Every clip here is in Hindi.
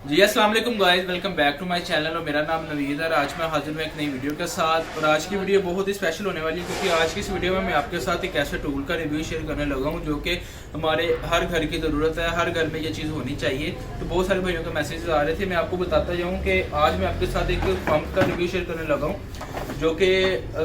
जी अस्सलाम वालेकुम guys, welcome back to my channel. और मेरा नाम नवीद है। आज मैं हाजिर हूँ एक नई वीडियो के साथ। और आज की वीडियो बहुत ही स्पेशल होने वाली है क्योंकि आज की इस वीडियो में मैं आपके साथ एक ऐसे टूल का रिव्यू शेयर करने लगा हूँ जो कि हमारे हर घर की ज़रूरत है, हर घर में ये चीज़ होनी चाहिए। तो बहुत सारे भाइयों के मैसेज आ रहे थे, मैं आपको बताता जाऊँ कि आज मैं आपके साथ एक पंप का रिव्यू शेयर करने लगा हूँ जो कि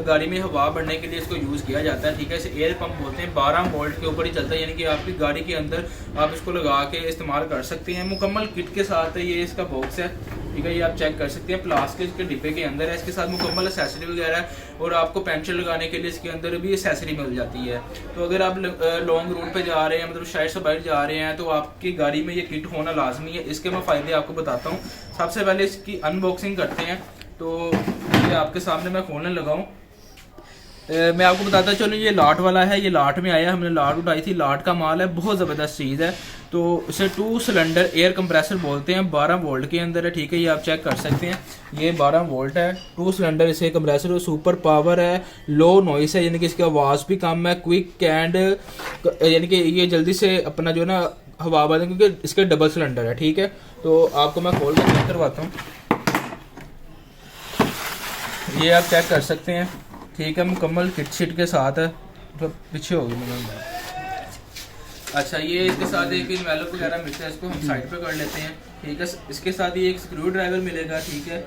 गाड़ी में हवा बढ़ने के लिए इसको यूज़ किया जाता है। ठीक है, इसे एयर पंप बोलते हैं। 12 वोल्ट के ऊपर ही चलता है, यानी कि आपकी गाड़ी के अंदर आप इसको लगा के इस्तेमाल कर सकते हैं। मुकम्मल किट के साथ है, ये इसका बॉक्स है। ठीक है, ये आप चेक कर सकते हैं, प्लास्टिक के डिब्बे के अंदर है। इसके साथ मुकम्मल एसेसरी वगैरह है और आपको पेंचर लगाने के लिए इसके अंदर भी एसेसरी मिल जाती है। तो अगर आप लॉन्ग रूट पे जा रहे हैं, मतलब शहर से बाहर जा रहे हैं, तो आपकी गाड़ी में ये किट होना लाजमी है। इसके मैं फ़ायदे आपको बताता हूँ। सबसे पहले इसकी अनबॉक्सिंग करते हैं। तो ये आपके सामने मैं खोलने लगा हूँ। मैं आपको बताता चलूँ, ये लाट वाला है, ये लाट में आया, हमने लाट उठाई थी। लाट का माल है, बहुत ज़बरदस्त चीज़ है। तो इसे 2 सिलेंडर एयर कंप्रेसर बोलते हैं। 12 वोल्ट के अंदर है। ठीक है, ये आप चेक कर सकते हैं, ये 12 वोल्ट है। 2 सिलेंडर इसे कंप्रेसर, सुपर पावर है, लो नॉइस है, यानी कि इसकी आवाज़ भी कम है, क्विक एंड, यानी कि ये जल्दी से अपना जो ना हवा बदल, क्योंकि इसके डबल सिलेंडर है। ठीक है, तो आपको मैं खोल कर चेक करवाता हूँ। ये आप चेक कर सकते हैं। ठीक है, मुकम्मल किट शिट के साथ है। तो पीछे होगी मुकम्मल। अच्छा, ये इसके साथ एक इन्वेलप वगैरह मिलता है, इसको हम साइड पे कर लेते हैं। ठीक है, इसके साथ ये एक स्क्रू ड्राइवर मिलेगा। ठीक है,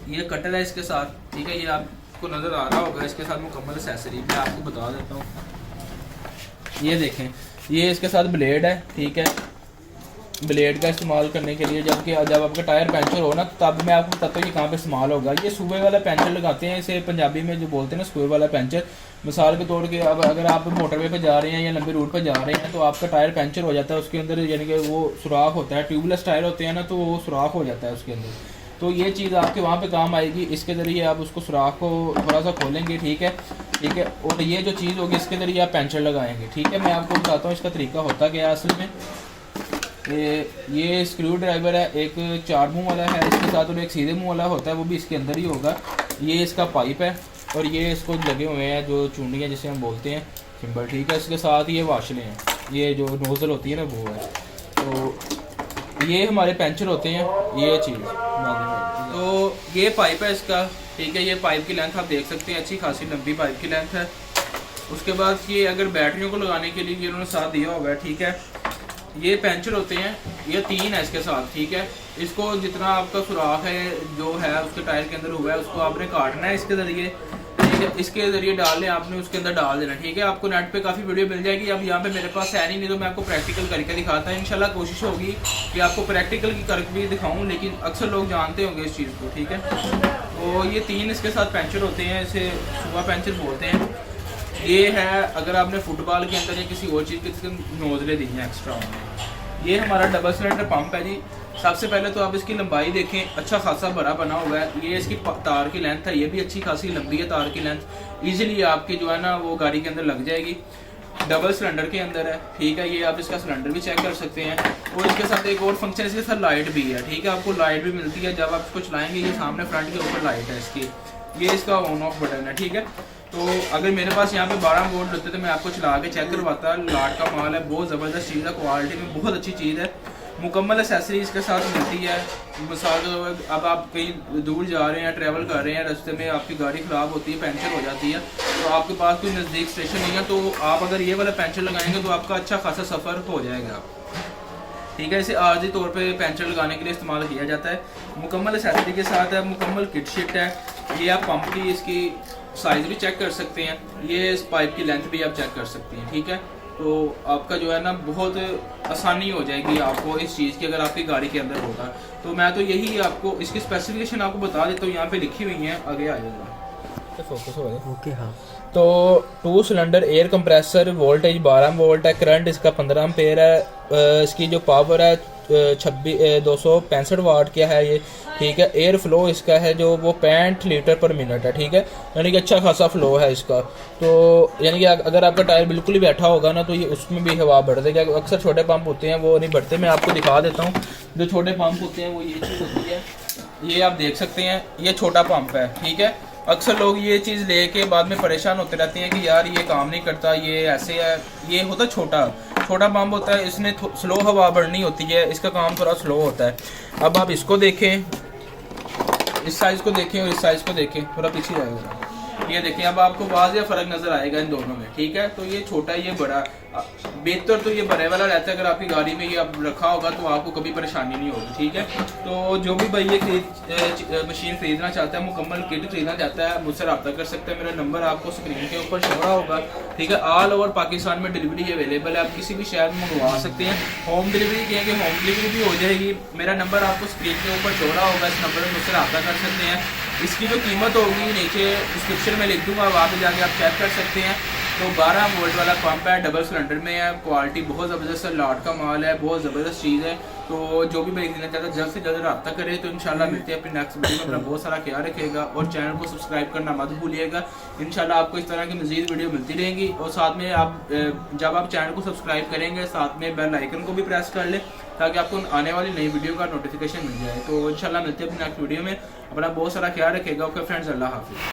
ये कटर है इसके साथ। ठीक है, ये आपको नज़र आ रहा होगा। इसके साथ मुकम्मल एक्सेसरी मैं आपको बता देता हूँ। ये देखें, ये इसके साथ ब्लेड है। ठीक है, ब्लेड का इस्तेमाल करने के लिए, जब आपका टायर पंचर हो ना, तब मैं आपको बताता हूँ ये कहाँ पे इस्तेमाल होगा। ये सुबह वाला पंचर लगाते हैं, इसे पंजाबी में जो बोलते हैं ना, सुबह वाला पंचर। मिसाल के तौर के अब अगर आप मोटरवे पे जा रहे हैं या लंबे रूट पे जा रहे हैं, तो आपका टायर पंचर हो जाता है, उसके अंदर यानी कि वो सुराख होता है। ट्यूबलेस टायर होते हैं ना, तो वो सुराख हो जाता है उसके अंदर। तो ये चीज़ आपके वहाँ पे काम आएगी। इसके ज़रिए आप उसको सुराख को थोड़ा सा खोलेंगे। ठीक है, ठीक है, और ये जो चीज़ होगी इसके ज़रिए आप पंचर लगाएंगे। ठीक है, मैं आपको बताता हूँ इसका तरीका होता क्या है असल में। ये स्क्रू ड्राइवर है, एक 4 मुंह वाला है इसके साथ, और एक सीधे मुंह वाला होता है, वो भी इसके अंदर ही होगा। ये इसका पाइप है और ये इसको लगे हुए हैं जो चूड़ियाँ जिसे हम बोलते हैं, सिंबल। ठीक है, इसके साथ ये वाशलें हैं, ये जो नोज़ल होती है ना वो है। तो ये हमारे पंचर होते हैं, ये चीज़। तो ये पाइप है इसका। ठीक है, ये पाइप की लेंथ आप देख सकते हैं, अच्छी खासी लंबी पाइप की लेंथ है। उसके बाद ये अगर बैटरियों को लगाने के लिए ये उन्होंने साथ दिया होगा। ठीक है, ये पंचर होते हैं, ये 3 है इसके साथ। ठीक है, इसको जितना आपका सुराख है जो है उसके टायर के अंदर हुआ है, उसको आपने काटना है इसके ज़रिए। ठीक है, इसके ज़रिए डालने आपने उसके अंदर डाल देना। ठीक है, आपको नेट पे काफ़ी वीडियो मिल जाएगी। अब यहाँ पे मेरे पास है नहीं, तो मैं आपको प्रैक्टिकल करके दिखाता हूँ। इंशाल्लाह कोशिश होगी कि आपको प्रैक्टिकल की करके भी दिखाऊँ, लेकिन अक्सर लोग जानते होंगे इस चीज़ को। ठीक है, तो ये 3 इसके साथ पंचर होते हैं, इसे सुबह पंचर बोलते हैं। ये है अगर आपने फुटबॉल के अंदर या किसी और चीज़ के नोजले दी हैं एक्स्ट्रा होंगे। ये हमारा डबल सिलेंडर पंप है जी। सबसे पहले तो आप इसकी लंबाई देखें, अच्छा खासा बड़ा बना हुआ है। ये इसकी तार की लेंथ है, ये भी अच्छी खासी लंबी है तार की लेंथ। ईजिली आपकी जो है ना वो गाड़ी के अंदर लग जाएगी। डबल सिलेंडर के अंदर है। ठीक है, ये आप इसका सिलेंडर भी चेक कर सकते हैं। और इसके साथ एक और फंक्शन, इसके साथ लाइट भी है। ठीक है, आपको लाइट भी मिलती है जब आप इसको चलाएंगे। ये सामने फ्रंट के ऊपर लाइट है इसकी, ये इसका ऑन ऑफ बटन है। ठीक है, तो अगर मेरे पास यहाँ पे 12 वोल्ट होते तो मैं आपको चला के चेक करवाता। लाट का माल है, बहुत ज़बरदस्त चीज़ है, क्वालिटी में बहुत अच्छी चीज़ है। मुकम्मल एसेसरी इसके साथ मिलती है। मिसाल अब आप कहीं दूर जा रहे हैं, ट्रैवल कर रहे हैं, रास्ते में आपकी गाड़ी ख़राब होती है, पंचर हो जाती है, तो आपके पास कोई नज़दीक स्टेशन नहीं है, तो आप अगर ये वाला पंचर लगाएंगे तो आपका अच्छा खासा सफ़र हो जाएगा। ठीक है, इसे आर्जी तौर पे पंचर लगाने के लिए इस्तेमाल किया जाता है। मुकम्मल एसेसरी के साथ है, मुकम्मल किट शिट है। ये आप पंप की इसकी साइज़ भी चेक कर सकते हैं, ये इस पाइप की लेंथ भी आप चेक कर सकते हैं। ठीक है, तो आपका जो है ना बहुत आसानी हो जाएगी आपको इस चीज़ की, अगर आपकी गाड़ी के अंदर होगा। तो मैं तो यही आपको इसकी स्पेसिफिकेशन आपको बता देता हूँ, यहाँ पे लिखी हुई है, आगे आ जाएगा फोकस हो जाए। ओके, हाँ। तो 2 cylinder air compressor, voltage 12 volt है, करंट इसका 15 एम्पेयर है। इसकी जो पावर है 265 वाट क्या है ये। ठीक है, एयर फ्लो इसका है जो वो 65 लीटर पर मिनट है। ठीक है, यानी कि अच्छा खासा फ्लो है इसका। तो यानी कि अगर आपका टायर बिल्कुल ही बैठा होगा ना, तो ये उसमें भी हवा बढ़ देगा। अक्सर छोटे पंप होते हैं वो नहीं बढ़ते। मैं आपको दिखा देता हूँ, जो छोटे पंप होते हैं वो ये चीज़ होती है, ये आप देख सकते हैं, ये छोटा पंप है। ठीक है, अक्सर लोग ये चीज़ लेके बाद में परेशान होते रहते हैं कि यार ये काम नहीं करता, ये ऐसे है। ये होता छोटा छोटा बम्ब होता है, इसमें स्लो हवा बढ़नी होती है, इसका काम थोड़ा स्लो होता है। अब आप इसको देखें, इस साइज़ को देखें और इस साइज़ को देखें, थोड़ा पीछे जाएगा, ये देखें। अब आपको वाज़ेह फ़र्क नज़र आएगा इन दोनों में, ठीक है। तो ये छोटा ये बड़ा, बेहतर तो ये बड़े वाला रहता है। अगर आपकी गाड़ी में ये आप रखा होगा तो आपको कभी परेशानी नहीं होगी, ठीक है। तो जो भी भाई ये मशीन खरीदना चाहता है, मुकम्मल किट खरीदना चाहता है, मुझसे रब्ता कर सकते हैं। मेरा नंबर आपको स्क्रीन के ऊपर शो रहा होगा, ठीक है। ऑल ओवर पाकिस्तान में डिलीवरी अवेलेबल है, आप किसी भी शहर में मंगवा सकते हैं। होम डिलीवरी कहेंगे, होम डिलीवरी भी हो जाएगी। मेरा नंबर आपको स्क्रीन के ऊपर शो रहा होगा, इस नंबर पर मुझसे रब्ता कर सकते हैं। इसकी जो कीमत होगी नीचे डिस्क्रिप्शन में लिख दूंगा, वहाँ पे जाके आप चेक कर सकते हैं। तो 12 वोल्ट वाला पंप है, डबल सिलेंडर में है, क्वालिटी बहुत ज़बरदस्त है, लॉट का माल है, बहुत ज़बरदस्त चीज़ है। तो जो भी भाई देना चाहता है जल्द से जल्द रब्ता करे। तो इंशाल्लाह मिलते हैं अपनी नेक्स्ट वीडियो में। अपना बहुत सारा ख्याल रखिएगा और चैनल को सब्सक्राइब करना मत भूलिएगा। इंशाल्लाह आपको इस तरह की मज़ीद वीडियो मिलती रहेंगी। और साथ में आप जब आप चैनल को सब्सक्राइब करेंगे, साथ में बेल आइकन को भी प्रेस कर लें ताकि आपको आने वाली नई वीडियो का नोटिफिकेशन मिल जाए। तो इंशाल्लाह मिलते हैं अपनी नेक्स्ट वीडियो में। अपना बहुत सारा ख्याल रखिएगा। ओके फ्रेंड्स, अल्लाह हाफिज़।